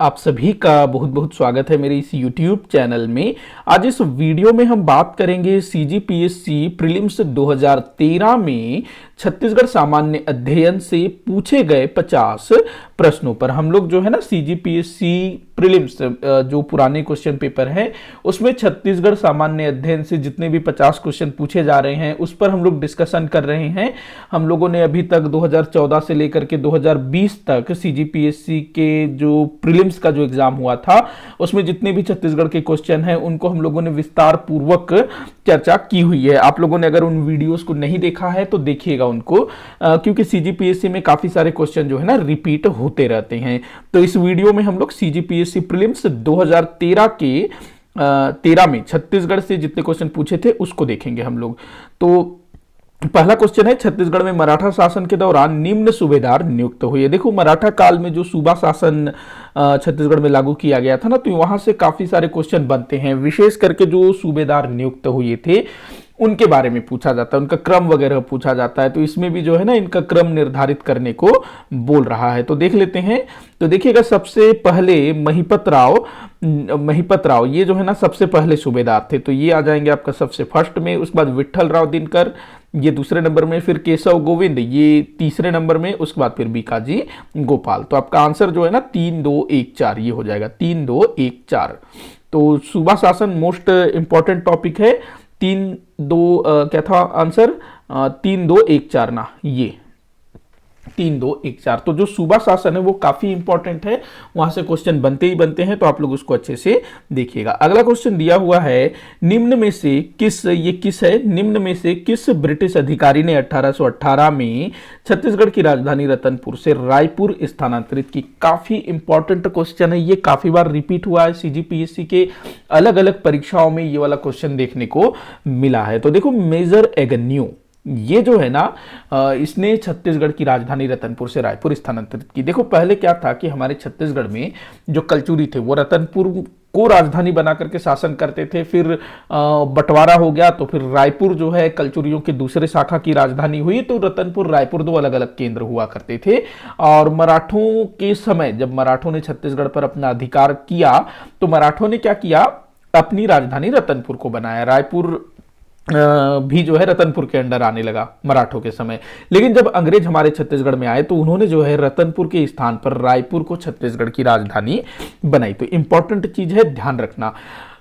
आप सभी का बहुत बहुत स्वागत है मेरे इस YouTube चैनल में। आज इस वीडियो में हम बात करेंगे CGPSC प्रीलिम्स 2013 में छत्तीसगढ़ सामान्य अध्ययन से पूछे गए 50 प्रश्नों पर। हम लोग जो है ना CGPSC प्रीलिम्स जो पुराने क्वेश्चन पेपर हैं उसमें छत्तीसगढ़ सामान्य अध्ययन से जितने भी 50 क्वेश्चन पूछे जा रहे हैं उस पर हम लोग डिस्कशन कर रहे हैं। हम लोगों ने अभी तक 2014 से लेकर के 2020 तक CGPSC के जो प्रीलिम्स का जो एग्जाम हुआ था उसमें जितने भी छत्तीसगढ़ के क्वेश्चन हैं उनको हम लोगों ने विस्तार पूर्वक चर्चा की हुई है। आप लोगों ने अगर उन वीडियोस को नहीं देखा है तो देखिएगा उनको, क्योंकि CGPSC में काफी सारे क्वेश्चन जो है ना रिपीट होते रहते हैं। तो इस वीडियो में हम लोग CGPSC प्रीलिम्स 2013 के 13 में छत्तीसगढ़ से जितने क्वेश्चन पूछे थे उसको देखेंगे हम लोग। तो पहला क्वेश्चन है, छत्तीसगढ़ में मराठा शासन के दौरान निम्न सूबेदार नियुक्त हुए। देखो, मराठा काल में जो सूबा शासन छत्तीसगढ़ में लागू किया गया था ना, तो वहां से काफी सारे क्वेश्चन बनते हैं। विशेष करके जो सूबेदार नियुक्त हुए थे उनके बारे में पूछा जाता है, उनका क्रम वगैरह पूछा जाता है। तो इसमें भी जो है ना इनका क्रम निर्धारित करने को बोल रहा है। तो देख लेते हैं। तो देखिएगा, सबसे पहले महिपत राव ये जो है ना सबसे पहले सूबेदार थे, तो ये आ जाएंगे आपका सबसे फर्स्ट में। उसके बाद विट्ठल राव दिनकर ये दूसरे नंबर में, फिर केशव गोविंद ये तीसरे नंबर में, उसके बाद फिर बीकाजी गोपाल। तो आपका आंसर जो है ना 3 2 1 4 ये हो जाएगा, 3 2 1 4। तो सूबा शासन मोस्ट इंपॉर्टेंट टॉपिक है। 3 2 क्या था आंसर, 3 2 1 4 ना, ये 3 2 1 4। तो जो सूबा शासन है वो काफी इंपॉर्टेंट है, वहां से क्वेश्चन बनते ही बनते हैं, तो आप लोग उसको अच्छे से देखिएगा। अगला क्वेश्चन दिया हुआ है, निम्न में से किस, ये किस है, निम्न में से किस ब्रिटिश अधिकारी ने 1818 में छत्तीसगढ़ की राजधानी रतनपुर से रायपुर स्थानांतरित की। काफी इंपॉर्टेंट क्वेश्चन है, ये काफी बार रिपीट हुआ है CGPSC के अलग अलग परीक्षाओं में, ये वाला क्वेश्चन देखने को मिला है। तो देखो, मेजर एगन्यू ये जो है ना इसने छत्तीसगढ़ की राजधानी रतनपुर से रायपुर स्थानांतरित की। देखो, पहले क्या था कि हमारे छत्तीसगढ़ में जो कलचुरी थे वो रतनपुर को राजधानी बना करके शासन करते थे। फिर बंटवारा हो गया तो फिर रायपुर जो है कलचुरियों के दूसरे शाखा की राजधानी हुई। तो रतनपुर रायपुर दो अलग अलग केंद्र हुआ करते थे। और मराठों के समय जब मराठों ने छत्तीसगढ़ पर अपना अधिकार किया तो मराठों ने क्या किया, अपनी राजधानी रतनपुर को बनाया। रायपुर भी जो है रतनपुर के अंडर आने लगा मराठों के समय। लेकिन जब अंग्रेज हमारे छत्तीसगढ़ में आए तो उन्होंने जो है रतनपुर के स्थान पर रायपुर को छत्तीसगढ़ की राजधानी बनाई। तो इंपॉर्टेंट चीज है, ध्यान रखना।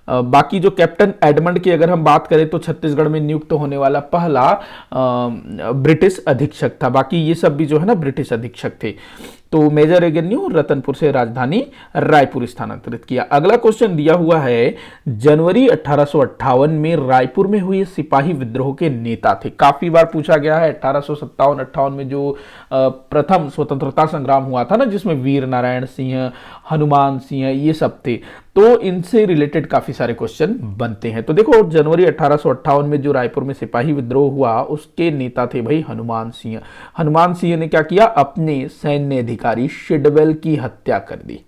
बाकी जो कैप्टन एडमंड की अगर हम बात करें तो छत्तीसगढ़ में नियुक्त होने वाला पहला ब्रिटिश अधीक्षक था। बाकी ये सब भी जो है ना ब्रिटिश अधीक्षक थे। तो मेजर एगन्यू रतनपुर से राजधानी रायपुर स्थानांतरित किया। अगला क्वेश्चन दिया हुआ है, जनवरी 1858 में रायपुर में हुए सिपाही विद्रोह के नेता थे। काफी बार पूछा गया है। 1857-58 में जो प्रथम स्वतंत्रता संग्राम हुआ था ना, जिसमें वीर नारायण सिंह, हनुमान सिंह ये सब थे, तो इनसे रिलेटेड काफी सारे क्वेश्चन बनते हैं। तो देखो, जनवरी 1858 में जो रायपुर में सिपाही विद्रोह हुआ उसके नेता थे भाई हनुमान सिंह। हनुमान सिंह ने क्या किया, अपने सैन्य अधिकारी सिडवेल की हत्या कर दी।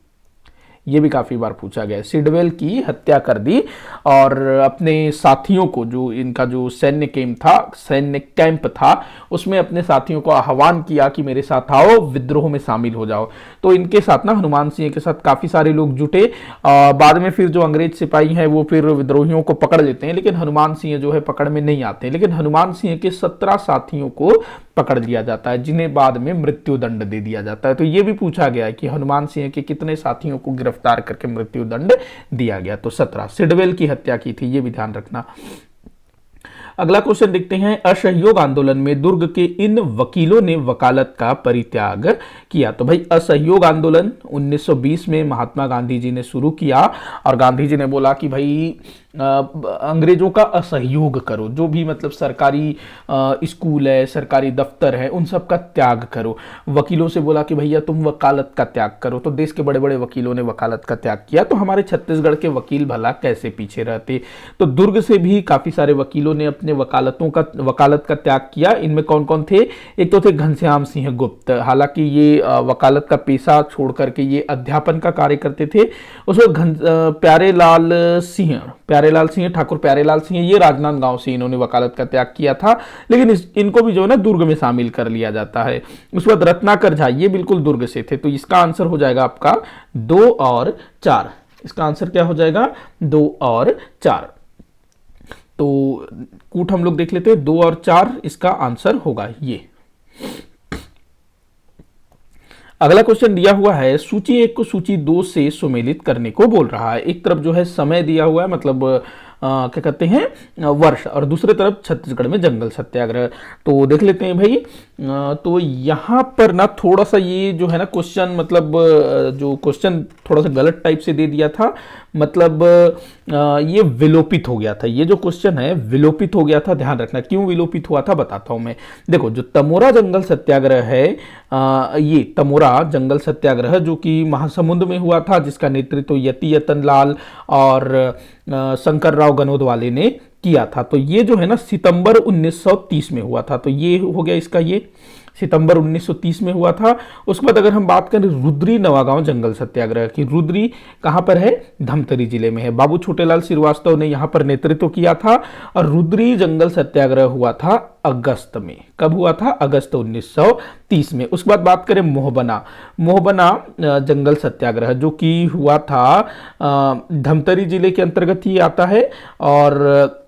ये भी काफी बार पूछा गया है। सिडवेल की हत्या कर दी और अपने साथियों को, जो इनका जो सैन्य कैंप था उसमें अपने साथियों को आह्वान किया कि मेरे साथ आओ, विद्रोह में शामिल हो जाओ। तो इनके साथ ना हनुमान सिंह के साथ काफी सारे लोग जुटे। बाद में फिर जो अंग्रेज सिपाही हैं वो फिर विद्रोहियों को पकड़ लेते हैं, लेकिन हनुमान सिंह जो है पकड़ में नहीं आते। लेकिन हनुमान सिंह के 17 साथियों को पकड़ लिया जाता है, जिन्हें बाद में मृत्यु दंड दे दिया जाता है। तो ये भी पूछा गया है कि हनुमान सिंह के कितने साथियों को गिरफ्तार करके मृत्यु दंड दिया गया। तो 17। सिडवेल की हत्या की थी, ये भी ध्यान रखना। अगला क्वेश्चन देखते हैं, असहयोग आंदोलन में दुर्ग के इन वकीलों ने वकालत का परित्याग किया। तो भाई, असहयोग आंदोलन 1920 में महात्मा गांधी जी ने शुरू किया और गांधी जी ने बोला कि भाई अंग्रेजों का असहयोग करो, जो भी मतलब सरकारी स्कूल है, सरकारी दफ्तर है, उन सब का त्याग करो। वकीलों से बोला कि भैया तुम वकालत का त्याग करो। तो देश के बड़े बड़े वकीलों ने वकालत का त्याग किया। तो हमारे छत्तीसगढ़ के वकील भला कैसे पीछे रहते। तो दुर्ग से भी काफी सारे वकीलों ने अपने वकालत का त्याग किया। इनमें कौन कौन थे, एक तो थे घनश्याम सिंह गुप्त। हालांकि ये वकालत का पेशा छोड़ करके ये अध्यापन का कार्य करते थे। उसमें प्यारे प्यारेलाल सिंह, ठाकुर प्यारेलाल सिंह, ये राजनांदगांव से इन्होंने वकालत का त्याग किया था, लेकिन इनको भी जो है ना दुर्ग में शामिल कर लिया जाता है। उसके बाद रत्नाकर झा, ये बिल्कुल दुर्ग से थे। तो इसका आंसर हो जाएगा आपका 2 और 4। इसका आंसर क्या हो जाएगा? 2 और 4। तो कूट हम लोग देख लेते हैं, 2 और 4 इसका आंसर होगा ये। अगला क्वेश्चन दिया हुआ है, सूची 1 को सूची 2 से सुमेलित करने को बोल रहा है। एक तरफ जो है समय दिया हुआ है, मतलब क्या कहते हैं वर्ष, और दूसरे तरफ छत्तीसगढ़ में जंगल सत्याग्रह। तो देख लेते हैं भाई। तो यहाँ पर ना थोड़ा सा ये जो है ना क्वेश्चन, मतलब जो क्वेश्चन थोड़ा सा गलत टाइप से दे दिया था, मतलब ये विलोपित हो गया था। ये जो क्वेश्चन है विलोपित हो गया था, ध्यान रखना। क्यों विलोपित हुआ था बताता हूं मैं। देखो, जो तमोरा जंगल सत्याग्रह है, ये तमोरा जंगल सत्याग्रह जो कि महासमुंद में हुआ था, जिसका नेतृत्व यति यतन लाल और शंकर राव गनोदवाले ने किया था। तो ये जो है ना सितंबर 1930 में हुआ था। तो ये हो गया इसका, ये सितंबर 1930 में हुआ था। उसके बाद अगर हम बात करें रुद्री नवागांव जंगल सत्याग्रह की, रुद्री कहां पर है? धमतरी जिले में है। बाबू छोटेलाल श्रीवास्तव ने यहां पर नेतृत्व किया था, और रुद्री जंगल सत्याग्रह हुआ था अगस्त में। कब हुआ था? अगस्त 1930 में। उसके बाद बात करें मोहबना, मोहबना जंगल सत्याग्रह जो कि हुआ था धमतरी जिले के अंतर्गत ही आता है, और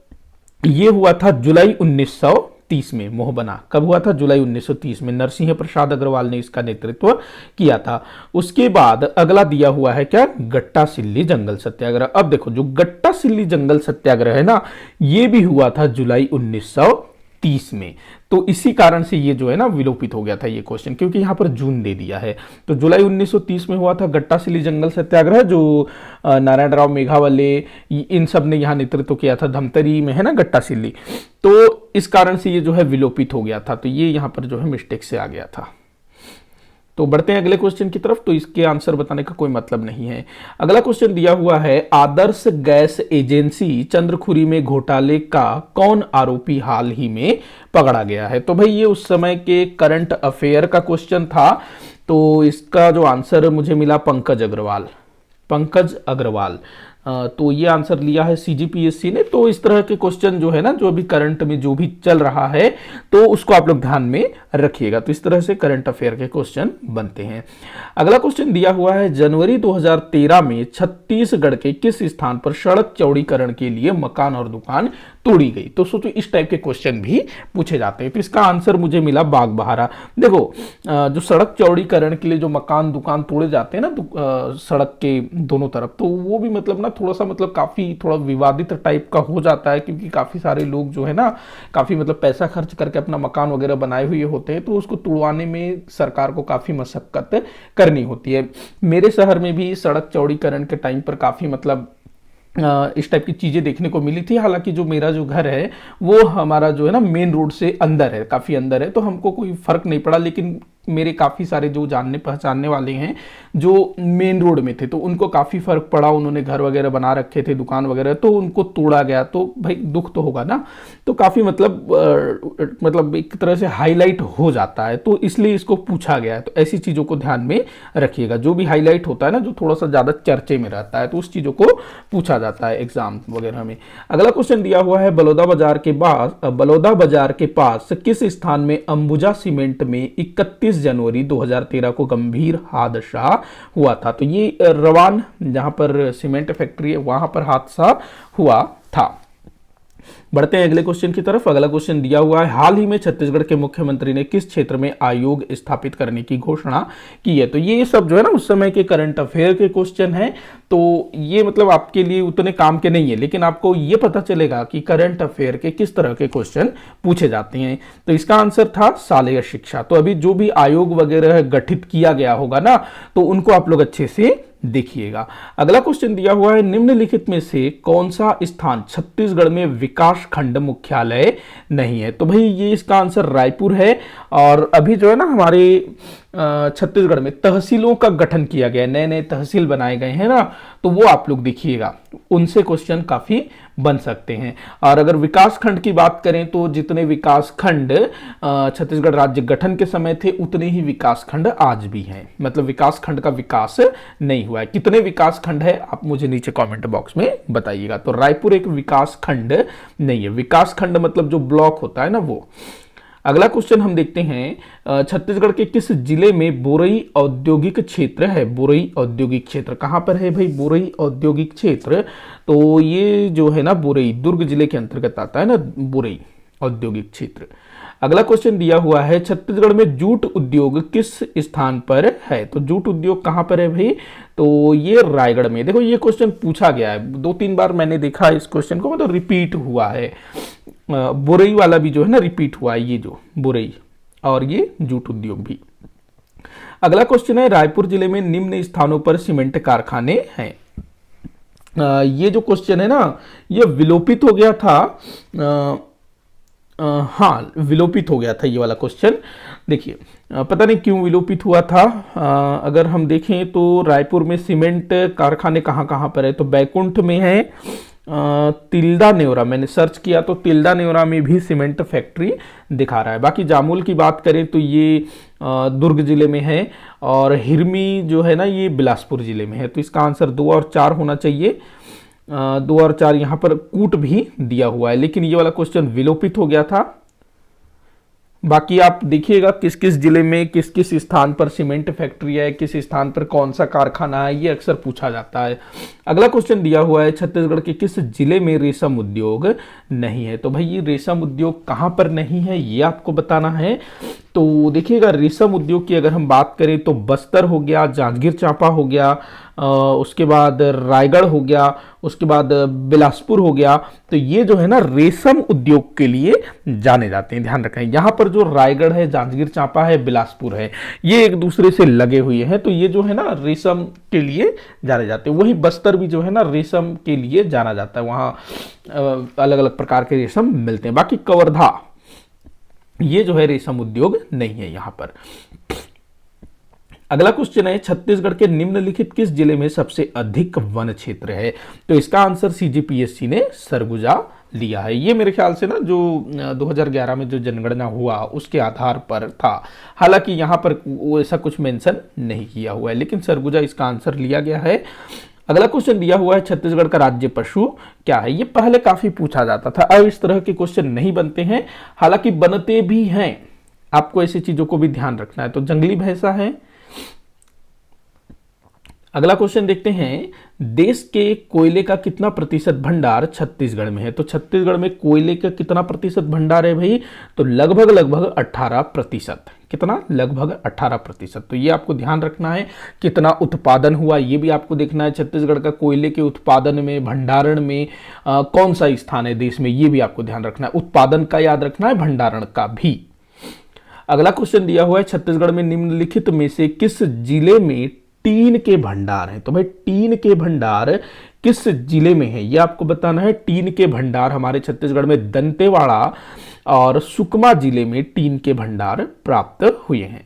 ये हुआ था जुलाई 1930 में। मोहबना कब हुआ था? जुलाई 1930 में। नरसिंह प्रसाद अग्रवाल ने इसका नेतृत्व किया था। उसके बाद अगला दिया हुआ है क्या? गट्टा सिल्ली जंगल सत्याग्रह। अब देखो, जो गट्टा सिल्ली जंगल सत्याग्रह है ना, ये भी हुआ था जुलाई 1930 में। तो इसी कारण से ये जो है ना विलोपित हो गया था ये क्वेश्चन, क्योंकि यहां पर जून दे दिया है। तो जुलाई 1930 में हुआ था गट्टा सिल्ली जंगल सत्याग्रह, जो नारायण राव मेघावले इन सब ने यहां नेतृत्व किया था। धमतरी में है ना गट्टा सिल्ली, तो इस कारण से ये जो है विलोपित हो गया था। तो ये यहां पर जो है मिस्टेक से आ गया था। तो बढ़ते हैं अगले क्वेश्चन की तरफ। तो इसके आंसर बताने का कोई मतलब नहीं है। अगला क्वेश्चन दिया हुआ है, आदर्श गैस एजेंसी चंद्रखुरी में घोटाले का कौन आरोपी हाल ही में पकड़ा गया है? तो भाई ये उस समय के करंट अफेयर का क्वेश्चन था। तो इसका जो आंसर मुझे मिला पंकज अग्रवाल, पंकज अग्रवाल। तो ये आंसर लिया है सीजीपीएससी ने। तो इस तरह के क्वेश्चन जो है ना, जो अभी करंट में जो भी चल रहा है, तो उसको आप लोग ध्यान में रखिएगा। तो इस तरह से करंट अफेयर के क्वेश्चन बनते हैं। अगला क्वेश्चन दिया हुआ है, जनवरी 2013 में छत्तीसगढ़ के किस स्थान पर सड़क चौड़ीकरण के लिए मकान और दुकान तोड़ी गई? तो सोचो इस टाइप के क्वेश्चन भी पूछे जाते हैं। तो इसका आंसर मुझे मिला बागबहारा। देखो, जो सड़क चौड़ीकरण के लिए जो मकान दुकान तोड़े जाते हैं ना सड़क के दोनों तरफ, तो वो भी मतलब ना थोड़ा सा मतलब काफी थोड़ा विवादित टाइप का हो जाता है, क्योंकि काफी सारे लोग जो है ना काफी मतलब पैसा खर्च करके अपना मकान वगैरह बनाए हुए होते हैं, तो उसको तुड़वाने में सरकार को काफी मशक्कत करनी होती है। मेरे शहर में भी सड़क चौड़ीकरण के टाइम पर काफी मतलब इस टाइप की चीजें देखने को मिली थी। हालांकि जो मेरा जो घर है वो हमारा जो है ना मेन रोड से अंदर है, काफी अंदर है, तो हमको कोई फर्क नहीं पड़ा। लेकिन मेरे काफ़ी सारे जो जानने पहचानने वाले हैं जो मेन रोड में थे, तो उनको काफ़ी फर्क पड़ा। उन्होंने घर वगैरह बना रखे थे, दुकान वगैरह, तो उनको तोड़ा गया। तो भाई दुख तो होगा ना। तो काफ़ी मतलब एक तरह से हाईलाइट हो जाता है, तो इसलिए इसको पूछा गया है। तो ऐसी चीज़ों को ध्यान में रखिएगा। जो भी हाईलाइट होता है ना, जो थोड़ा सा ज़्यादा चर्चे में रहता है, तो उस चीज़ों को पूछा जाता है एग्जाम वगैरह में। अगला क्वेश्चन दिया हुआ है, बलौदा बाजार के पास किस स्थान में अंबुजा सीमेंट में 31 जनवरी 2013 को गंभीर हादसा हुआ था? तो ये रवान जहां पर सीमेंट फैक्ट्री है वहां पर हादसा हुआ था। बढ़ते हैं अगले क्वेश्चन की तरफ। अगला क्वेश्चन दिया हुआ है, हाल ही में छत्तीसगढ़ के मुख्यमंत्री ने किस क्षेत्र में आयोग स्थापित करने की घोषणा की है? तो ये सब जो है ना उस समय के करंट अफेयर के क्वेश्चन हैं। तो ये मतलब आपके लिए उतने काम के नहीं है, लेकिन आपको ये पता चलेगा कि करंट अफेयर के किस तरह के क्वेश्चन पूछे जाते हैं। तो इसका आंसर था शालेय शिक्षा। तो अभी जो भी आयोग वगैरह गठित किया गया होगा ना, तो उनको आप लोग अच्छे से देखिएगा। अगला क्वेश्चन दिया हुआ है, निम्नलिखित में से कौन सा स्थान छत्तीसगढ़ में विकास खंड मुख्यालय नहीं है? तो भाई ये इसका आंसर रायपुर है। और अभी जो है ना हमारे छत्तीसगढ़ में तहसीलों का गठन किया गया है, नए नए तहसील बनाए गए हैं ना, तो वो आप लोग देखिएगा, उनसे क्वेश्चन काफी बन सकते हैं। और अगर विकास खंड की बात करें तो जितने विकास खंड छत्तीसगढ़ राज्य गठन के समय थे उतने ही विकास खंड आज भी हैं, मतलब विकास खंड का विकास नहीं हुआ है। कितने विकास खंड है आप मुझे नीचे कमेंट बॉक्स में बताइएगा। तो रायपुर एक विकास खंड नहीं है, विकास खंड मतलब जो ब्लॉक होता है ना वो। अगला क्वेश्चन हम देखते हैं, छत्तीसगढ़ के किस जिले में बोरई औद्योगिक क्षेत्र है? बोरई औद्योगिक क्षेत्र कहां पर है भाई? बोरई औद्योगिक क्षेत्र, तो ये जो है ना बोरई दुर्ग जिले के अंतर्गत आता है ना बोरई औद्योगिक क्षेत्र। अगला क्वेश्चन दिया हुआ है, छत्तीसगढ़ में जूट उद्योग किस स्थान पर है? तो जूट उद्योग कहां पर है भाई? तो ये रायगढ़ में। देखो ये क्वेश्चन पूछा गया है, 2-3 बार मैंने देखा इस क्वेश्चन को, मतलब रिपीट हुआ है। बोरई वाला भी जो है ना रिपीट हुआ है, ये जो बोरई और ये जूट उद्योग भी। अगला क्वेश्चन है, रायपुर जिले में निम्न स्थानों पर सीमेंट कारखाने हैं। ये जो क्वेश्चन है ना ये विलोपित हो गया था, हाँ विलोपित हो गया था ये वाला क्वेश्चन। देखिए पता नहीं क्यों विलोपित हुआ था। अगर हम देखें तो रायपुर में सीमेंट कारखाने कहाँ कहाँ पर है, तो बैकुंठ में है, तिल्दा नेवरा, मैंने सर्च किया तो तिल्दा नेवरा में भी सीमेंट फैक्ट्री दिखा रहा है। बाकी जामुल की बात करें तो ये दुर्ग जिले में है, और हिरमी जो है ना ये बिलासपुर जिले में है। तो इसका आंसर 2 और 4 होना चाहिए। 2 और 4 यहाँ पर कूट भी दिया हुआ है, लेकिन ये वाला क्वेश्चन विलोपित हो गया था। बाकी आप देखिएगा किस किस जिले में किस किस स्थान पर सीमेंट फैक्ट्री है, किस स्थान पर कौन सा कारखाना है, ये अक्सर पूछा जाता है। अगला क्वेश्चन दिया हुआ है, छत्तीसगढ़ के किस जिले में रेशम उद्योग नहीं है? तो भाई ये रेशम उद्योग कहाँ पर नहीं है ये आपको बताना है। तो देखिएगा रेशम उद्योग की अगर हम बात करें तो बस्तर हो गया, जांजगीर चांपा हो गया, उसके बाद रायगढ़ हो गया, उसके बाद बिलासपुर हो गया। तो ये जो है ना रेशम उद्योग के लिए जाने जाते हैं, ध्यान रखें। यहाँ पर जो रायगढ़ है, जांजगीर चांपा है, बिलासपुर है, ये एक दूसरे से लगे हुए हैं, तो ये जो है ना रेशम के लिए जाने जाते हैं। वही बस्तर भी जो है ना रेशम के लिए जाना जाता है, वहाँ अलग अलग प्रकार के रेशम मिलते हैं। बाकी कवर्धा ये जो है रेशम उद्योग नहीं है यहाँ पर। अगला क्वेश्चन है, छत्तीसगढ़ के निम्नलिखित किस जिले में सबसे अधिक वन क्षेत्र है? तो इसका आंसर सीजीपीएससी ने सरगुजा लिया है। ये मेरे ख्याल से ना जो 2011 में जो जनगणना हुआ उसके आधार पर था, हालांकि यहाँ पर ऐसा कुछ मेंशन नहीं किया हुआ है, लेकिन सरगुजा इसका आंसर लिया गया है। अगला क्वेश्चन दिया हुआ है, छत्तीसगढ़ का राज्य पशु क्या है? ये पहले काफी पूछा जाता था, अब इस तरह के क्वेश्चन नहीं बनते हैं, हालांकि बनते भी हैं, आपको ऐसी चीजों को भी ध्यान रखना है। तो जंगली भैंसा है। अगला क्वेश्चन देखते हैं, देश के कोयले का कितना प्रतिशत भंडार छत्तीसगढ़ में है? तो छत्तीसगढ़ में कोयले का कितना प्रतिशत भंडार है भाई? तो लगभग 18%। कितना? लगभग 18%। तो ये आपको ध्यान रखना है। कितना उत्पादन हुआ ये भी आपको देखना है। छत्तीसगढ़ का कोयले के उत्पादन में, भंडारण में कौन सा स्थान है देश में, ये भी आपको ध्यान रखना है। उत्पादन का याद रखना है, भंडारण का भी। अगला क्वेश्चन दिया हुआ है, छत्तीसगढ़ में निम्नलिखित में से किस जिले में टीन के भंडार हैं? तो भाई टीन के भंडार किस जिले में है ये आपको बताना है। टीन के भंडार हमारे छत्तीसगढ़ में दंतेवाड़ा और सुकमा जिले में टीन के भंडार प्राप्त हुए हैं।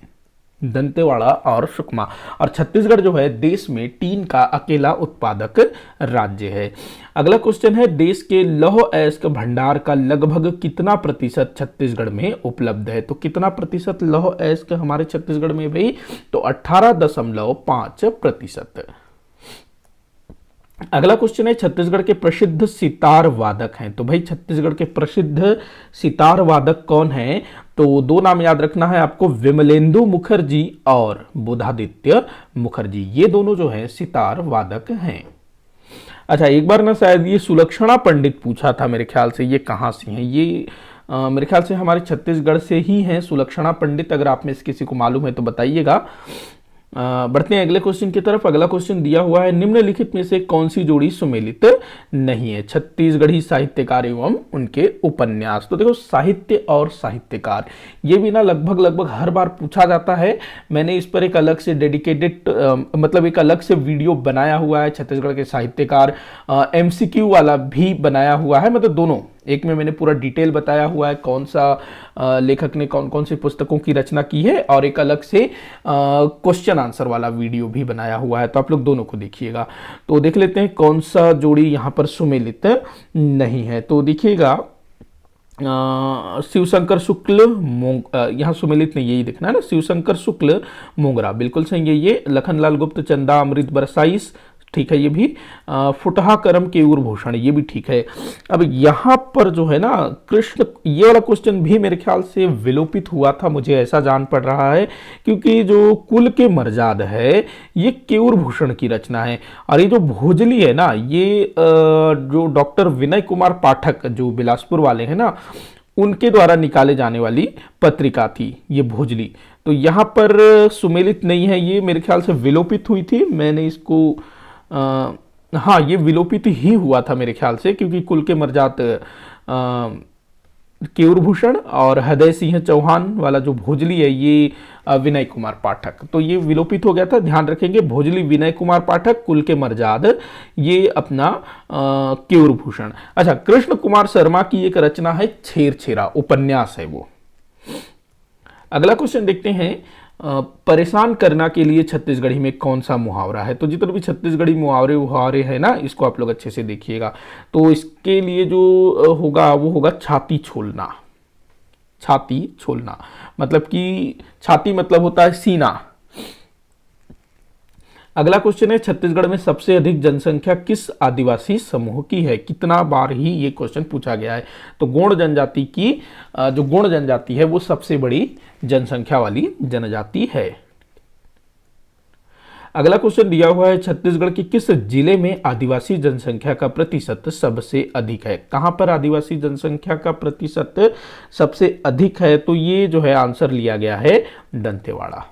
दंतेवाड़ा और सुकमा। और छत्तीसगढ़ जो है देश में टीन का अकेला उत्पादक राज्य है। अगला क्वेश्चन है, देश के लौह अयस्क भंडार का लगभग कितना प्रतिशत छत्तीसगढ़ में उपलब्ध है? तो कितना प्रतिशत लौह अयस्क हमारे छत्तीसगढ़ में भाई? तो 18.5%। अगला क्वेश्चन है, छत्तीसगढ़ के प्रसिद्ध सितार वादक हैं? तो भाई छत्तीसगढ़ के प्रसिद्ध सितार वादक कौन हैं? तो 2 नाम याद रखना है आपको, विमलेंदु मुखर्जी और बुधादित्य मुखर्जी। ये दोनों जो है सितार वादक हैं। अच्छा, एक बार ना शायद ये सुलक्षणा पंडित पूछा था मेरे ख्याल से, ये कहाँ से हैं? ये मेरे ख्याल से हमारे छत्तीसगढ़ से ही हैं सुलक्षणा पंडित। अगर आप में से किसी को मालूम है तो बताइएगा। बढ़ते हैं अगले क्वेश्चन की तरफ। अगला क्वेश्चन दिया हुआ है, निम्नलिखित में से कौन सी जोड़ी सुमेलित नहीं है? छत्तीसगढ़ी साहित्यकार एवं उनके उपन्यास। तो देखो साहित्य और साहित्यकार ये भी ना लगभग हर बार पूछा जाता है। मैंने इस पर एक अलग से डेडिकेटेड मतलब एक अलग से वीडियो बनाया हुआ है। छत्तीसगढ़ के साहित्यकार MCQ वाला भी बनाया हुआ है, मतलब दोनों एक में मैंने पूरा डिटेल बताया हुआ है कौन सा लेखक ने कौन कौन सी पुस्तकों की रचना की है, और एक अलग से क्वेश्चन आंसर वाला वीडियो भी बनाया हुआ है, तो आप लोग दोनों को देखिएगा। तो देख लेते हैं कौन सा जोड़ी यहाँ पर सुमेलित नहीं है। तो देखिएगा शिवशंकर शुक्ल यहाँ सुमेलित नहीं, यही देखना है ना, शिवशंकर शुक्ल मोगरा बिल्कुल सही है। ये लखनलाल गुप्त चंदा अमृत बरसाइस ठीक है, ये भी फुटहा करम केयूर भूषण ये भी ठीक है। अब यहाँ पर जो है ना कृष्ण, ये वाला क्वेश्चन भी मेरे ख्याल से विलोपित हुआ था, मुझे ऐसा जान पड़ रहा है, क्योंकि जो कुल के मर्जाद है ये केयूर भूषण की रचना है, और ये जो भोजली है ना ये जो डॉक्टर विनय कुमार पाठक जो बिलासपुर वाले हैं ना उनके द्वारा निकाले जाने वाली पत्रिका थी ये भोजली। तो यहाँ पर सुमेलित नहीं है, ये मेरे ख्याल से विलोपित हुई थी। मैंने इसको हाँ ये विलोपित ही हुआ था मेरे ख्याल से, क्योंकि कुल के मर्जात केयूर भूषण और हृदय सिंह चौहान वाला जो भोजली है ये विनय कुमार पाठक, तो ये विलोपित हो गया था। ध्यान रखेंगे भोजली विनय कुमार पाठक, कुल के मर्जाद ये अपना केयूर भूषण। अच्छा, कृष्ण कुमार शर्मा की एक रचना है छेर छेरा, उपन्यास है वो। अगला क्वेश्चन देखते हैं, परेशान करना के लिए छत्तीसगढ़ी में कौन सा मुहावरा है। तो जितने भी छत्तीसगढ़ी मुहावरे हैं ना इसको आप लोग अच्छे से देखिएगा। तो इसके लिए जो होगा वो होगा छाती छोलना। छाती छोलना मतलब कि छाती मतलब होता है सीना। अगला क्वेश्चन है, छत्तीसगढ़ में सबसे अधिक जनसंख्या किस आदिवासी समूह की है। कितना बार ही ये क्वेश्चन पूछा गया है। तो गोंड जनजाति की जो गोंड जनजाति है वो सबसे बड़ी जनसंख्या वाली जनजाति है। अगला क्वेश्चन दिया हुआ है, छत्तीसगढ़ के किस जिले में आदिवासी जनसंख्या का प्रतिशत सबसे अधिक है। कहां पर आदिवासी जनसंख्या का प्रतिशत सबसे अधिक है, तो ये जो है आंसर लिया गया है दंतेवाड़ा।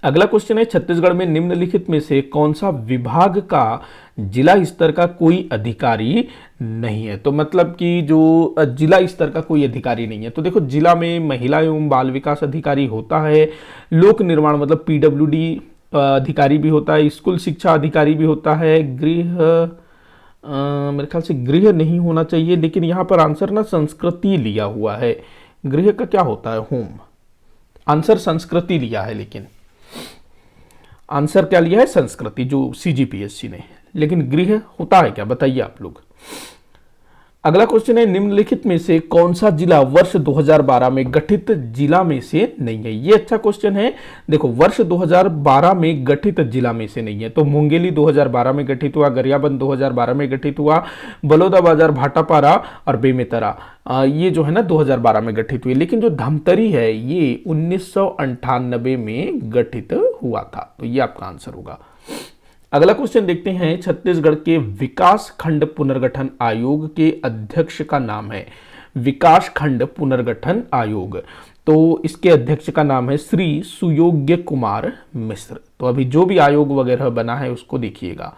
अगला क्वेश्चन है, छत्तीसगढ़ में निम्नलिखित में से कौन सा विभाग का जिला स्तर का कोई अधिकारी नहीं है। तो मतलब कि जो जिला स्तर का कोई अधिकारी नहीं है। तो देखो जिला में महिला एवं बाल विकास अधिकारी होता है, लोक निर्माण मतलब पीडब्ल्यूडी अधिकारी भी होता है, स्कूल शिक्षा अधिकारी भी होता है, गृह मेरे ख्याल से गृह नहीं होना चाहिए, लेकिन यहाँ पर आंसर ना संस्कृति लिया हुआ है। गृह का क्या होता है, होम। आंसर संस्कृति लिया है, लेकिन आंसर क्या लिया है संस्कृति जो सीजीपीएससी ने, लेकिन गृह होता है क्या बताइए आप लोग। अगला क्वेश्चन है, निम्नलिखित में से कौन सा जिला वर्ष 2012 में गठित जिला में से नहीं है। ये अच्छा क्वेश्चन है। देखो वर्ष 2012 में गठित जिला में से नहीं है, तो मुंगेली 2012 में गठित हुआ, गरियाबंद 2012 में गठित हुआ, बलौदाबाजार, भाटापारा और बेमेतरा ये जो है ना 2012 में गठित हुई, लेकिन जो धमतरी है ये 1998 में गठित हुआ था। तो ये आपका आंसर होगा। अगला क्वेश्चन देखते हैं, छत्तीसगढ़ के विकास खंड पुनर्गठन आयोग के अध्यक्ष का नाम है। विकास खंड पुनर्गठन आयोग, तो इसके अध्यक्ष का नाम है श्री सुयोग्य कुमार मिश्र। तो अभी जो भी आयोग वगैरह बना है उसको देखिएगा।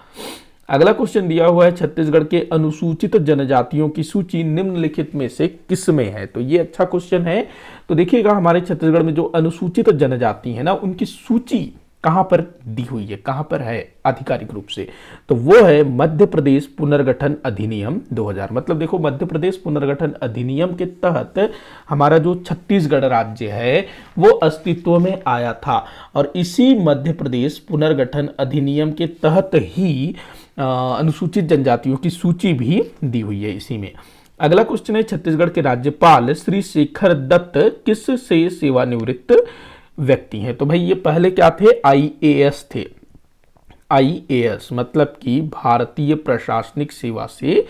अगला क्वेश्चन दिया हुआ है, छत्तीसगढ़ के अनुसूचित जनजातियों की सूची निम्नलिखित में से किस में है। तो ये अच्छा क्वेश्चन है। तो देखिएगा हमारे छत्तीसगढ़ में जो अनुसूचित जनजाति है ना उनकी सूची कहां पर दी हुई है, कहां पर है आधिकारिक रूप से, तो वो है मध्य प्रदेश पुनर्गठन अधिनियम 2000। मतलब देखो मध्य प्रदेश पुनर्गठन अधिनियम के तहत हमारा जो छत्तीसगढ़ राज्य है वो अस्तित्व में आया था, और इसी मध्य प्रदेश पुनर्गठन अधिनियम के तहत ही अनुसूचित जनजातियों की सूची भी दी हुई है इसी में। अगला क्वेश्चन है, छत्तीसगढ़ के राज्यपाल श्री शेखर दत्त किस से सेवानिवृत्त व्यक्ति हैं। तो भाई ये पहले क्या थे, आईएएस थे। आईएएस मतलब कि भारतीय प्रशासनिक सेवा से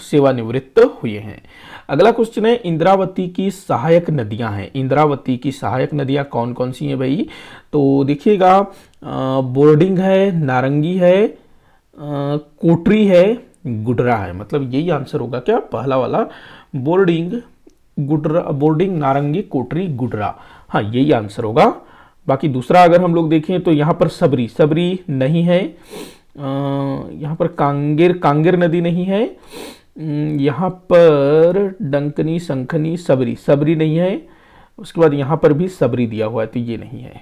सेवानिवृत्त हुए हैं। अगला क्वेश्चन है, इंद्रावती की सहायक नदियां हैं। इंद्रावती की सहायक नदियां कौन कौन सी हैं भाई। तो देखिएगा बोर्डिंग है, नारंगी है, कोटरी है, गुडरा है। मतलब यही आंसर होगा क्या, पहला वाला बोर्डिंग, गुडरा, बोर्डिंग, नारंगी, कोटरी, गुडरा। हाँ यही आंसर होगा। बाकी दूसरा अगर हम लोग देखें तो यहाँ पर सबरी, सबरी नहीं है। यहाँ पर कांगेर नदी नहीं है। यहाँ पर डंकनी, संखनी, सबरी, सबरी नहीं है। उसके बाद यहाँ पर भी सबरी दिया हुआ है, तो ये नहीं है।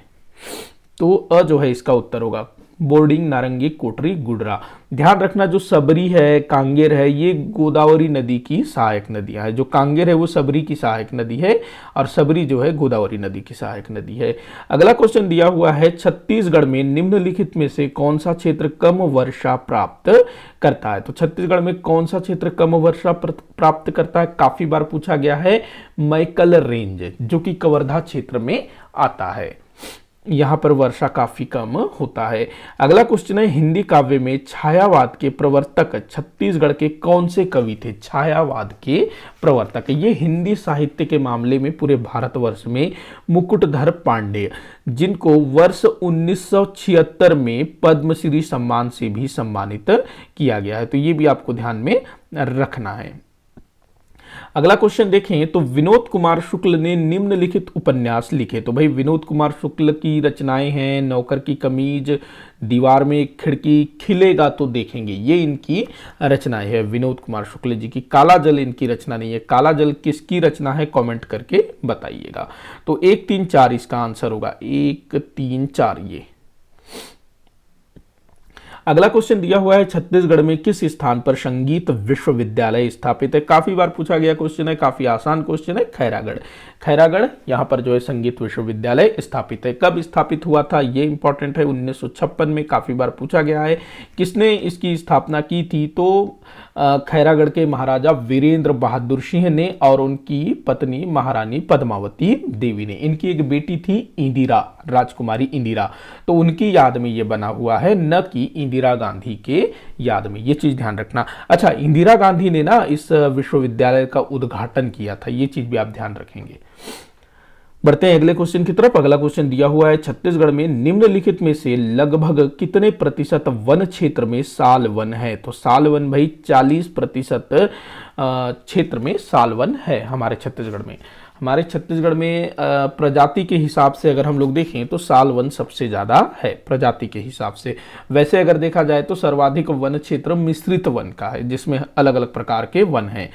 तो अ जो है इसका उत्तर होगा। बोर्डिंग, नारंगी, कोटरी, गुडरा। ध्यान रखना जो सबरी है, कांगेर है, ये गोदावरी नदी की सहायक नदियां हैं। जो कांगेर है वो सबरी की सहायक नदी है और सबरी जो है गोदावरी नदी की सहायक नदी है। अगला क्वेश्चन दिया हुआ है, छत्तीसगढ़ में निम्नलिखित में से कौन सा क्षेत्र कम वर्षा प्राप्त करता है? तो छत्तीसगढ़ में कौन सा क्षेत्र कम वर्षा प्राप्त करता है? काफी बार पूछा गया है। मैकल रेंज, जो कि कवर्धा क्षेत्र में आता है, यहां पर वर्षा काफी कम होता है। अगला क्वेश्चन है, हिंदी काव्य में छायावाद के प्रवर्तक छत्तीसगढ़ के कौन से कवि थे? छायावाद के प्रवर्तक, ये हिंदी साहित्य के मामले में पूरे भारतवर्ष में मुकुटधर पांडेय, जिनको वर्ष 1976 में पद्मश्री सम्मान से भी सम्मानित किया गया है। तो ये भी आपको ध्यान में रखना है। अगला क्वेश्चन देखें तो विनोद कुमार शुक्ल ने निम्नलिखित उपन्यास लिखे। तो भाई विनोद कुमार शुक्ल की रचनाएं हैं नौकर की कमीज, दीवार में एक खिड़की, खिलेगा तो देखेंगे, ये इनकी रचनाएं है विनोद कुमार शुक्ल जी की। काला जल इनकी रचना नहीं है। काला जल किसकी रचना है? कमेंट करके बताइएगा। तो 1, 3, 4 इसका आंसर होगा। 1, 3, 4 ये। अगला क्वेश्चन दिया हुआ है, छत्तीसगढ़ में किस स्थान पर संगीत विश्वविद्यालय स्थापित है? काफी बार पूछा गया क्वेश्चन है, काफी आसान क्वेश्चन है। खैरागढ़, खैरागढ़ यहां पर जो है संगीत विश्वविद्यालय स्थापित है। कब स्थापित हुआ था ये इंपॉर्टेंट है, 1956 में काफी बार पूछा गया है। किसने इसकी स्थापना की थी? तो खैरागढ़ के महाराजा वीरेंद्र बहादुर सिंह ने और उनकी पत्नी महारानी पद्मावती देवी ने। इनकी एक बेटी थी इंदिरा, राजकुमारी इंदिरा, तो उनकी याद में ये बना हुआ है, न कि इंदिरा गांधी के याद में। ये चीज ध्यान रखना। अच्छा, इंदिरा गांधी ने ना इस विश्वविद्यालय का उद्घाटन किया था, ये चीज भी आप ध्यान रखेंगे। बढ़ते हैं अगले क्वेश्चन की तरफ। अगला क्वेश्चन दिया हुआ है, छत्तीसगढ़ में निम्नलिखित में से लगभग कितने प्रतिशत वन क्षेत्र में साल वन है? तो साल वन भाई 40% क्षेत्र में साल वन है हमारे छत्तीसगढ़ में। हमारे छत्तीसगढ़ में प्रजाति के हिसाब से अगर हम लोग देखें तो साल वन सबसे ज्यादा है प्रजाति के हिसाब से। वैसे अगर देखा जाए तो सर्वाधिक वन क्षेत्र मिश्रित वन का है, जिसमें अलग अलग प्रकार के वन हैं।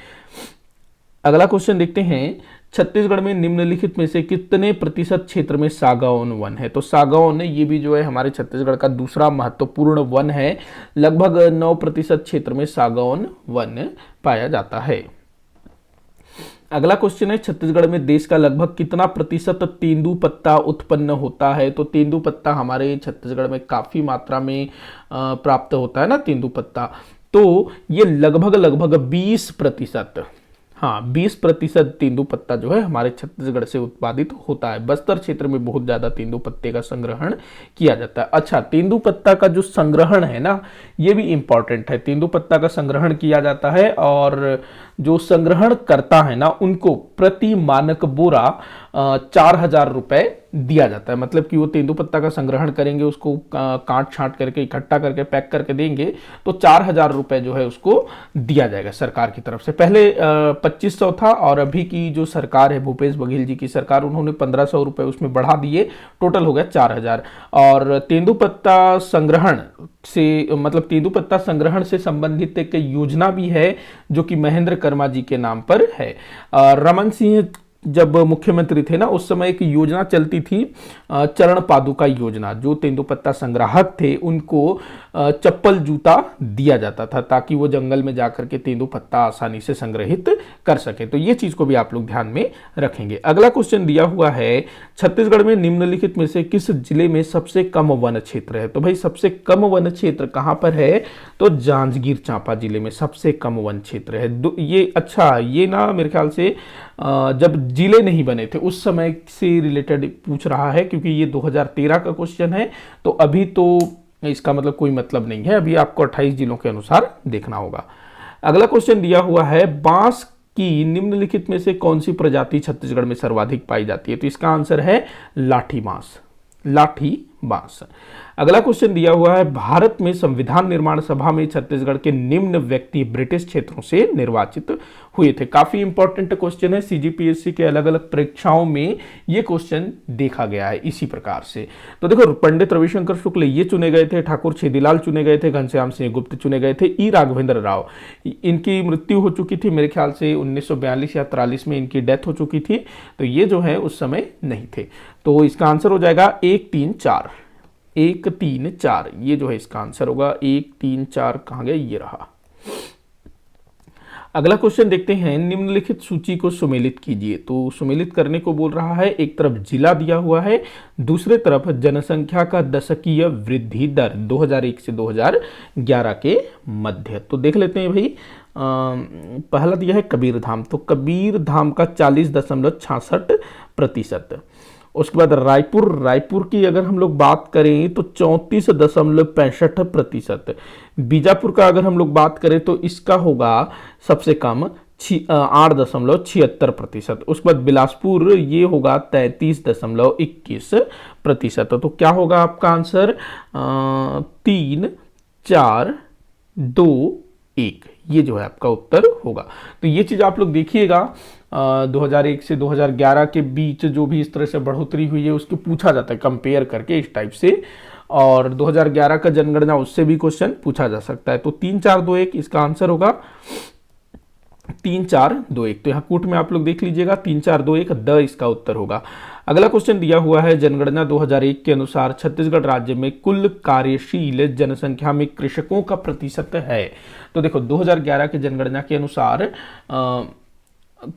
अगला क्वेश्चन देखते हैं, छत्तीसगढ़ में निम्नलिखित में से कितने प्रतिशत क्षेत्र में सागौन वन है? तो सागौन ये भी जो है हमारे छत्तीसगढ़ का दूसरा महत्वपूर्ण वन है। लगभग 9% क्षेत्र में सागौन वन पाया जाता है। अगला क्वेश्चन है, छत्तीसगढ़ में देश का लगभग कितना प्रतिशत तेंदुपत्ता उत्पन्न होता है? तो तेंदुपत्ता हमारे छत्तीसगढ़ में काफी मात्रा में प्राप्त होता है ना तेंदुपत्ता, तो ये लगभग 20%, हाँ 20% तेंदुपत्ता जो है हमारे छत्तीसगढ़ से उत्पादित होता है। बस्तर क्षेत्र में बहुत ज्यादा तेंदुपत्ते का संग्रहण किया जाता है। अच्छा, तेंदुपत्ता का जो संग्रहण है ना, ये भी इंपॉर्टेंट है। तेंदुपत्ता का संग्रहण किया जाता है और जो संग्रहण करता है ना, उनको प्रति मानक बोरा 4,000 रुपए दिया जाता है। मतलब कि वो तेंदुपत्ता का संग्रहण करेंगे, उसको काट छांट करके इकट्ठा करके पैक करके देंगे, तो 4,000 रुपए जो है उसको दिया जाएगा सरकार की तरफ से। पहले 2500 था और अभी की जो सरकार है भूपेश बघेल जी की सरकार, उन्होंने 1500 रुपए उसमें बढ़ा दिए, टोटल हो गया 4,000। और तेंदुपत्ता संग्रहण से मतलब तेंदुपत्ता संग्रहण से संबंधित एक योजना भी है जो कि महेंद्र कर्मा जी के नाम पर है। रमन सिंह जब मुख्यमंत्री थे ना, उस समय एक योजना चलती थी चरण पादुका योजना। जो तेंदुपत्ता संग्राहक थे उनको चप्पल जूता दिया जाता था ताकि वो जंगल में जाकर के तेंदुपत्ता आसानी से संग्रहित कर सके। तो ये चीज को भी आप लोग ध्यान में रखेंगे। अगला क्वेश्चन दिया हुआ है, छत्तीसगढ़ में निम्नलिखित में से किस जिले में सबसे कम वन क्षेत्र है? तो भाई सबसे कम वन क्षेत्र कहां पर है? तो जांजगीर चांपा जिले में सबसे कम वन क्षेत्र है। ये अच्छा, ये ना मेरे ख्याल से जब जिले नहीं बने थे उस समय से रिलेटेड पूछ रहा है, क्योंकि ये 2013 का क्वेश्चन है, तो अभी तो इसका मतलब कोई मतलब नहीं है। अभी आपको 28 जिलों के अनुसार देखना होगा। अगला क्वेश्चन दिया हुआ है, बांस की निम्नलिखित में से कौन सी प्रजाति छत्तीसगढ़ में सर्वाधिक पाई जाती है? तो इसका आंसर है लाठी बांस, लाठी बांस। अगला क्वेश्चन दिया हुआ है, भारत में संविधान निर्माण सभा में छत्तीसगढ़ के निम्न व्यक्ति ब्रिटिश क्षेत्रों से निर्वाचित हुए थे। काफी इंपॉर्टेंट क्वेश्चन है, सीजीपीएससी के अलग अलग परीक्षाओं में ये क्वेश्चन देखा गया है इसी प्रकार से। तो देखो, पंडित रविशंकर शुक्ल ये चुने गए थे, ठाकुर छेदीलाल चुने गए थे, घनश्याम सिंह गुप्त चुने गए थे, ई राघवेंद्र राव, इनकी मृत्यु हो चुकी थी मेरे ख्याल से 1942 या 43 में इनकी डेथ हो चुकी थी, तो ये जो है उस समय नहीं थे। तो इसका आंसर हो जाएगा 1, 3, 4। 1 3 4, ये जो है इसका आंसर होगा। 1 3 4 कहाँ गया, ये रहा। अगला क्वेश्चन देखते हैं, निम्नलिखित सूची को सुमेलित कीजिए। तो सुमेलित करने को बोल रहा है, एक तरफ जिला दिया हुआ है, दूसरे तरफ जनसंख्या का दशकीय वृद्धि दर 2001 से 2011 के मध्य। तो देख लेते हैं भाई, पहला दिया है कबीरधाम, तो कबीरधाम का 40.66%। उसके बाद रायपुर की अगर हम लोग बात करें तो 34.65%। बीजापुर का अगर हम लोग बात करें तो इसका होगा सबसे कम 8.76%। उसके बाद बिलासपुर ये होगा 33.21%। तो क्या होगा आपका आंसर, 3 4 2 1, ये जो है आपका उत्तर होगा। तो ये चीज आप लोग देखिएगा, 2001 से 2011 के बीच जो भी इस तरह से बढ़ोतरी हुई है उसको पूछा जाता है कंपेयर करके इस टाइप से, और 2011 का जनगणना उससे भी क्वेश्चन पूछा जा सकता है। तो 3 4 2 1 इसका आंसर होगा, 3 4 2 1। तो यहाँ कूट में आप लोग देख लीजिएगा, 3 4 2 1 द इसका उत्तर होगा। अगला क्वेश्चन दिया हुआ है, जनगणना 2001 के अनुसार छत्तीसगढ़ राज्य में कुल कार्यशील जनसंख्या में कृषकों का प्रतिशत है। तो देखो 2011 के जनगणना के अनुसार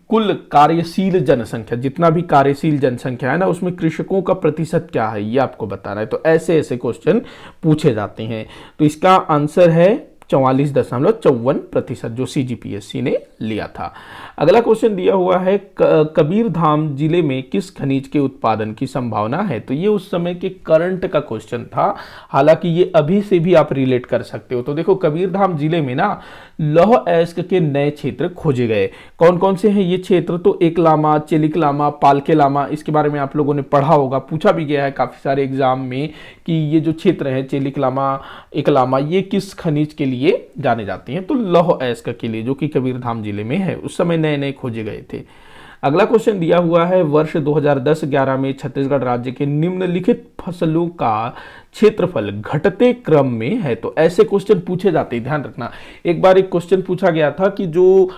कुल कार्यशील जनसंख्या, जितना भी कार्यशील जनसंख्या है ना, उसमें कृषकों का प्रतिशत क्या है ये आपको बताना है। तो ऐसे ऐसे क्वेश्चन पूछे जाते हैं। तो इसका आंसर है 44.54%, जो CGPSC ने लिया था। अगला क्वेश्चन दिया हुआ है, कबीरधाम जिले में किस खनिज के उत्पादन की संभावना है। तो ये उस समय के करंट का क्वेश्चन था, हालांकि ये अभी से भी आप रिलेट कर सकते हो। तो देखो कबीरधाम जिले में ना लौह अयस्क के नए क्षेत्र खोजे गए। कौन कौन से हैं ये क्षेत्र, तो एकलामा, चेलिकलामा, पालकेलामा, इसके बारे में आप लोगों ने पढ़ा होगा, पूछा भी गया है काफी सारे एग्जाम में कि ये जो क्षेत्र है चेलिकलामा, एकलामा, ये किस खनिज के लिए जाने जाते हैं। तो लौह अयस्क के लिए, जो कि कबीरधाम जिले में है, उस समय नए नए खोजे गए थे। अगला क्वेश्चन दिया हुआ है, वर्ष 2010-11 में छत्तीसगढ़ राज्य के निम्नलिखित फसलों का क्षेत्रफल घटते क्रम में है। तो ऐसे क्वेश्चन पूछे जाते हैं, ध्यान रखना। एक बार एक क्वेश्चन पूछा गया था कि जो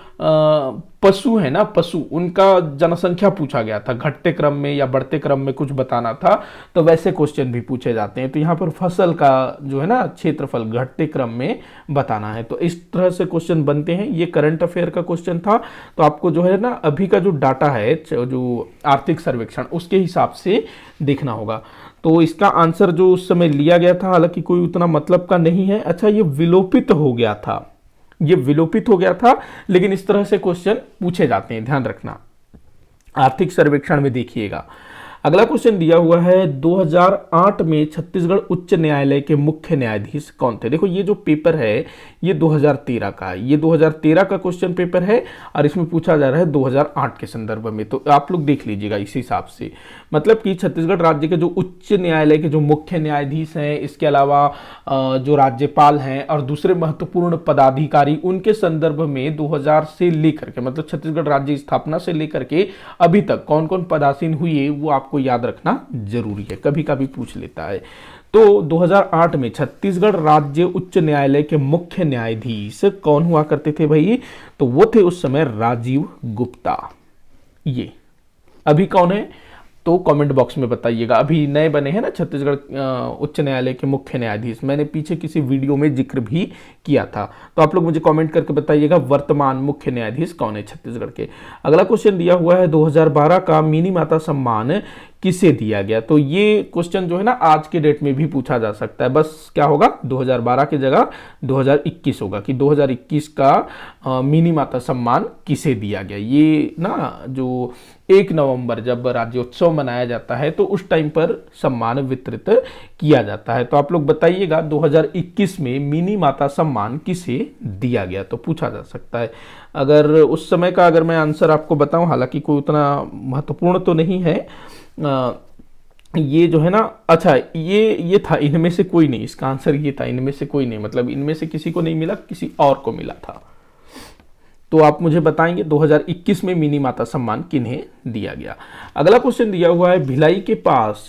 पशु है ना, पशु, उनका जनसंख्या पूछा गया था, घटते क्रम में या बढ़ते क्रम में कुछ बताना था। तो वैसे क्वेश्चन भी पूछे जाते हैं। तो यहाँ पर फसल का जो है ना क्षेत्रफल घटते क्रम में बताना है। तो इस तरह से क्वेश्चन बनते हैं। ये करंट अफेयर का क्वेश्चन था। तो आपको जो है ना अभी का जो डाटा है, जो आर्थिक सर्वेक्षण, उसके हिसाब से देखना होगा। तो इसका आंसर जो उस समय लिया गया था, हालांकि कोई उतना मतलब का नहीं है। अच्छा, ये विलोपित हो गया था, ये विलोपित हो गया था, लेकिन इस तरह से क्वेश्चन पूछे जाते हैं, ध्यान रखना। आर्थिक सर्वेक्षण में देखिएगा। अगला क्वेश्चन दिया हुआ है, 2008 में छत्तीसगढ़ उच्च न्यायालय के मुख्य न्यायाधीश कौन थे। देखो ये जो पेपर है ये 2013 का है, ये 2013 का क्वेश्चन पेपर है और इसमें पूछा जा रहा है 2008 के संदर्भ में। तो आप लोग देख लीजिएगा इस हिसाब से, मतलब कि छत्तीसगढ़ राज्य के जो उच्च न्यायालय के जो मुख्य न्यायाधीश हैं, इसके अलावा जो राज्यपाल हैं और दूसरे महत्वपूर्ण पदाधिकारी, उनके संदर्भ में 2000 से लेकर के, मतलब छत्तीसगढ़ राज्य स्थापना से लेकर के अभी तक कौन कौन पदासीन हुए वो आपको याद रखना जरूरी है, कभी कभी पूछ लेता है। तो 2008 में छत्तीसगढ़ राज्य उच्च न्यायालय के मुख्य न्यायाधीश कौन हुआ करते थे भाई, तो वो थे उस समय राजीव गुप्ता। ये अभी कौन है तो कमेंट बॉक्स में बताइएगा। अभी नए बने हैं ना छत्तीसगढ़ उच्च न्यायालय के मुख्य न्यायाधीश, मैंने पीछे किसी वीडियो में जिक्र भी किया था। तो आप लोग मुझे कमेंट करके बताइएगा वर्तमान मुख्य न्यायाधीश कौन है छत्तीसगढ़ के। अगला क्वेश्चन दिया हुआ है, 2012 का मिनी माता सम्मान किसे दिया गया। तो ये क्वेश्चन जो है ना आज के डेट में भी पूछा जा सकता है, बस क्या होगा 2012 की जगह 2021 होगा कि 2021 का मिनी माता सम्मान किसे दिया गया। ये ना जो 1 नवंबर जब राज्योत्सव मनाया जाता है तो उस टाइम पर सम्मान वितरित किया जाता है। तो आप लोग बताइएगा 2021 में मिनी माता सम्मान किसे दिया गया, तो पूछा जा सकता है। अगर उस समय का अगर मैं आंसर आपको बताऊं, हालांकि कोई उतना महत्वपूर्ण तो नहीं है, ये जो है ना, अच्छा ये था, इनमें से कोई नहीं, इसका आंसर ये था, इनमें से कोई नहीं, मतलब इनमें से किसी को नहीं मिला, किसी और को मिला था। तो आप मुझे बताएंगे 2021 में मिनी माता सम्मान किन्हें दिया गया। अगला क्वेश्चन दिया हुआ है, भिलाई के पास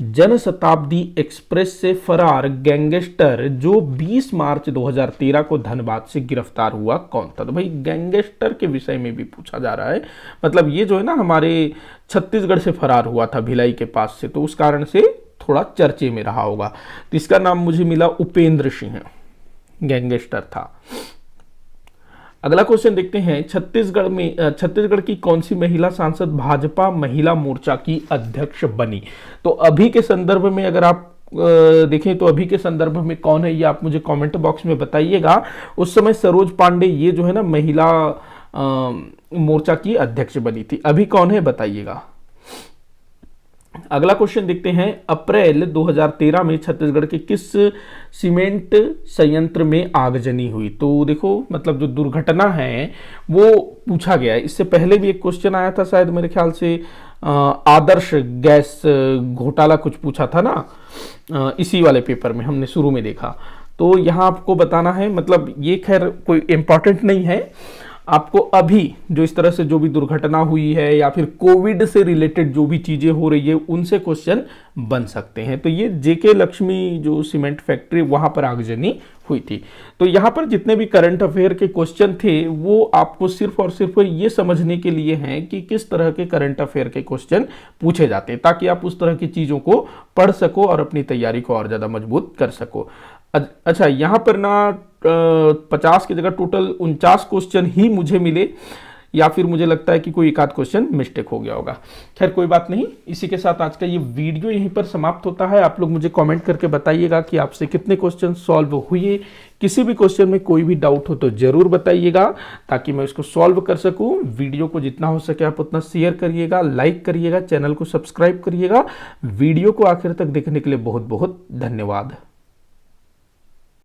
जनशताब्दी एक्सप्रेस से फरार गैंगस्टर जो 20 मार्च 2013 को धनबाद से गिरफ्तार हुआ कौन था। तो भाई गैंगस्टर के विषय में भी पूछा जा रहा है, मतलब ये जो है ना हमारे छत्तीसगढ़ से फरार हुआ था भिलाई के पास से, तो उस कारण से थोड़ा चर्चे में रहा होगा। तो इसका नाम मुझे मिला उपेंद्र सिंह, गैंगस्टर था। अगला क्वेश्चन देखते हैं, छत्तीसगढ़ की कौन सी महिला सांसद भाजपा महिला मोर्चा की अध्यक्ष बनी? तो अभी के संदर्भ में अगर आप देखें तो अभी के संदर्भ में कौन है ये आप मुझे कमेंट बॉक्स में बताइएगा। उस समय सरोज पांडे ये जो है ना महिला मोर्चा की अध्यक्ष बनी थी। अभी कौन है बताइएगा। अगला क्वेश्चन देखते हैं, अप्रैल 2013 में छत्तीसगढ़ के किस सीमेंट संयंत्र में आगजनी हुई? तो देखो मतलब जो दुर्घटना है वो पूछा गया है। इससे पहले भी एक क्वेश्चन आया था शायद मेरे ख्याल से आदर्श गैस घोटाला कुछ पूछा था ना, इसी वाले पेपर में हमने शुरू में देखा। तो यहां आपको बताना है, मतलब ये खैर कोई इंपॉर्टेंट नहीं है, आपको अभी जो इस तरह से जो भी दुर्घटना हुई है या फिर कोविड से रिलेटेड जो भी चीजें हो रही है उनसे क्वेश्चन बन सकते हैं। तो ये जेके लक्ष्मी जो सीमेंट फैक्ट्री वहां पर आगजनी हुई थी। तो यहां पर जितने भी करंट अफेयर के क्वेश्चन थे वो आपको सिर्फ और सिर्फ ये समझने के लिए हैं कि किस तरह के करंट अफेयर के क्वेश्चन पूछे जाते हैं, ताकि आप उस तरह की चीजों को पढ़ सको और अपनी तैयारी को और ज्यादा मजबूत कर सको। अच्छा, यहां पर ना 50 की जगह टोटल 49 क्वेश्चन ही मुझे मिले, या फिर मुझे लगता है कि कोई एक आध क्वेश्चन मिस्टेक हो गया होगा। खैर कोई बात नहीं। इसी के साथ आज का ये वीडियो यहीं पर समाप्त होता है। आप लोग मुझे कमेंट करके बताइएगा कि आपसे कितने क्वेश्चन सॉल्व हुए। किसी भी क्वेश्चन में कोई भी डाउट हो तो जरूर बताइएगा, ताकि मैं उसको सॉल्व कर सकूं। वीडियो को जितना हो सके आप उतना शेयर करिएगा, लाइक करिएगा, चैनल को सब्सक्राइब करिएगा। वीडियो को आखिर तक देखने के लिए बहुत बहुत धन्यवाद।